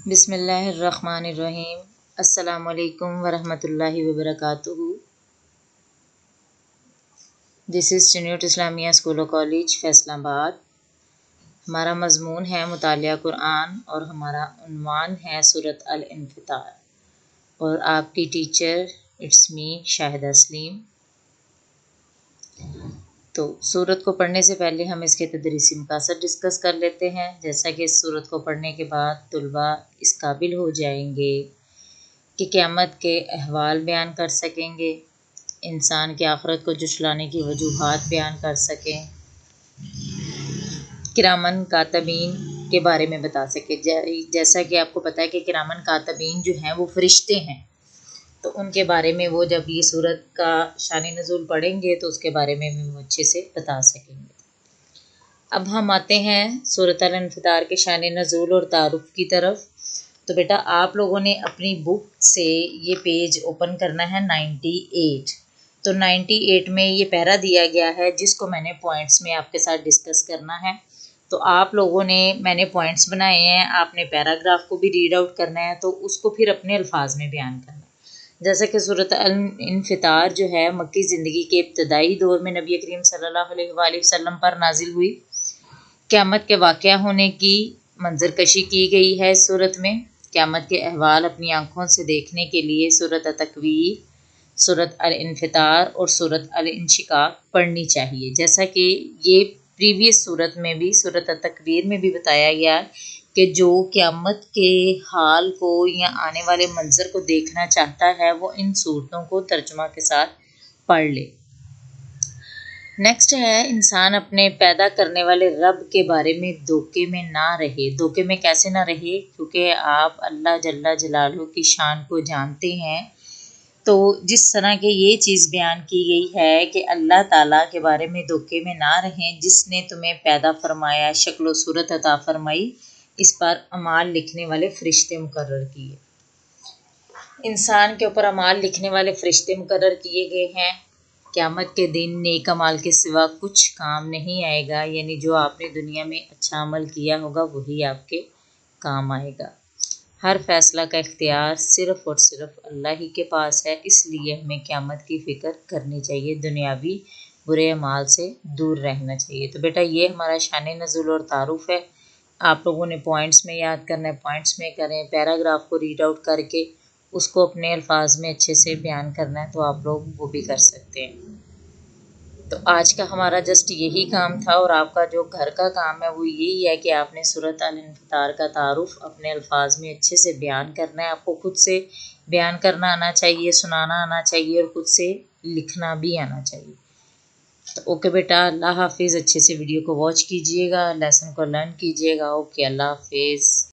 بسم اللہ الرحمن الرحیم۔ السلام علیکم ورحمۃ اللہ وبرکاتہ۔ دس از ٹینیوٹ اسلامیہ اسکول و کالج فیصل آباد۔ ہمارا مضمون ہے مطالعہ قرآن اور ہمارا عنوان ہے سورۃ الانفطار، اور آپ کی ٹیچر اٹس می شاہدہ سلیم۔ تو سورت کو پڑھنے سے پہلے ہم اس کے تدریسی مقاصد ڈسکس کر لیتے ہیں، جیسا کہ اس سورت کو پڑھنے کے بعد طلباء اس قابل ہو جائیں گے کہ قیامت کے احوال بیان کر سکیں گے، انسان کی آخرت کو جھٹلانے کی وجوہات بیان کر سکیں، کرامن کاتبین کے بارے میں بتا سکیں۔ جیسا کہ آپ کو پتہ ہے کہ کرامن کاتبین جو ہیں وہ فرشتے ہیں، تو ان کے بارے میں وہ جب یہ سورت کا شان نزول پڑھیں گے تو اس کے بارے میں بھی وہ اچھے سے بتا سکیں گے۔ اب ہم آتے ہیں سورۃ الانفطار کے شان نزول اور تعارف کی طرف۔ تو بیٹا آپ لوگوں نے اپنی بک سے یہ پیج اوپن کرنا ہے 98۔ تو 98 میں یہ پیرا دیا گیا ہے جس کو میں نے پوائنٹس میں آپ کے ساتھ ڈسکس کرنا ہے۔ تو آپ لوگوں نے، میں نے پوائنٹس بنائے ہیں، آپ نے پیراگراف کو بھی ریڈ آؤٹ کرنا ہے، تو اس کو پھر اپنے الفاظ میں بیان کرنا ہے۔ جیسا کہ سورۃ الانفطار جو ہے مکی زندگی کے ابتدائی دور میں نبی کریم صلی اللہ علیہ وآلہ وسلم پر نازل ہوئی۔ قیامت کے واقعہ ہونے کی منظر کشی کی گئی ہے اس سورت میں۔ قیامت کے احوال اپنی آنکھوں سے دیکھنے کے لیے سورۃ التکویر، سورۃ الانفطار اور سورۃ الانشقاق پڑھنی چاہیے، جیسا کہ یہ پریویس سورت میں بھی، سورۃ التکویر میں بھی بتایا گیا کہ جو قیامت کے حال کو یا آنے والے منظر کو دیکھنا چاہتا ہے وہ ان صورتوں کو ترجمہ کے ساتھ پڑھ لے۔ نیکسٹ ہے انسان اپنے پیدا کرنے والے رب کے بارے میں دھوکے میں نہ رہے۔ دھوکے میں کیسے نہ رہے؟ کیونکہ آپ اللہ جل جلالہ کی شان کو جانتے ہیں، تو جس طرح کے یہ چیز بیان کی گئی ہے کہ اللہ تعالیٰ کے بارے میں دھوکے میں نہ رہیں، جس نے تمہیں پیدا فرمایا، شکل و صورت عطا فرمائی، اس پر اعمال لکھنے والے فرشتے مقرر کیے۔ انسان کے اوپر اعمال لکھنے والے فرشتے مقرر کیے گئے ہیں۔ قیامت کے دن نیک اعمال کے سوا کچھ کام نہیں آئے گا، یعنی جو آپ نے دنیا میں اچھا عمل کیا ہوگا وہی آپ کے کام آئے گا۔ ہر فیصلہ کا اختیار صرف اور صرف اللہ ہی کے پاس ہے، اس لیے ہمیں قیامت کی فکر کرنی چاہیے، دنیاوی برے اعمال سے دور رہنا چاہیے۔ تو بیٹا یہ ہمارا شان نزول اور تعارف ہے۔ آپ لوگوں نے پوائنٹس میں یاد کرنا ہے، پوائنٹس میں کریں، پیراگراف کو ریڈ آؤٹ کر کے اس کو اپنے الفاظ میں اچھے سے بیان کرنا ہے، تو آپ لوگ وہ بھی کر سکتے ہیں۔ تو آج کا ہمارا جسٹ یہی کام تھا، اور آپ کا جو گھر کا کام ہے وہ یہی ہے کہ آپ نے سورۃ الانفطار کا تعارف اپنے الفاظ میں اچھے سے بیان کرنا ہے۔ آپ کو خود سے بیان کرنا آنا چاہیے، سنانا آنا چاہیے، اور خود سے لکھنا بھی آنا چاہیے۔ تو اوکے بیٹا، اللہ حافظ۔ اچھے سے ویڈیو کو واچ کیجئے گا، لیسن کو لرن کیجئے گا۔ اوکے، اللہ حافظ۔